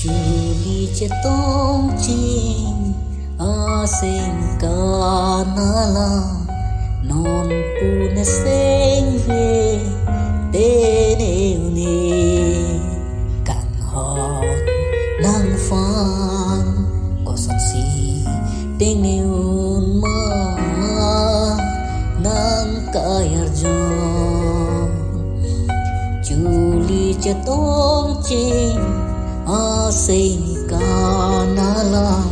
Juli cetong cing asing kanala non pune sengve tenewne kan hot nang fan kosan si tengeun ma nang kayar jon Juli cetong cing asing kanala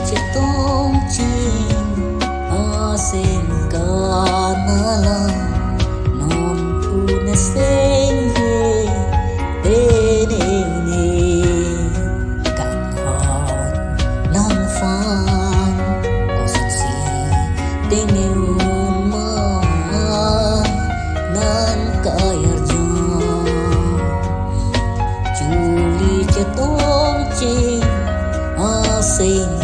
cetong cing asing kanala non pune sengve tenewne kan hot nang fan kosan si tengeun ma nan kayar jon Juli cetong cing asing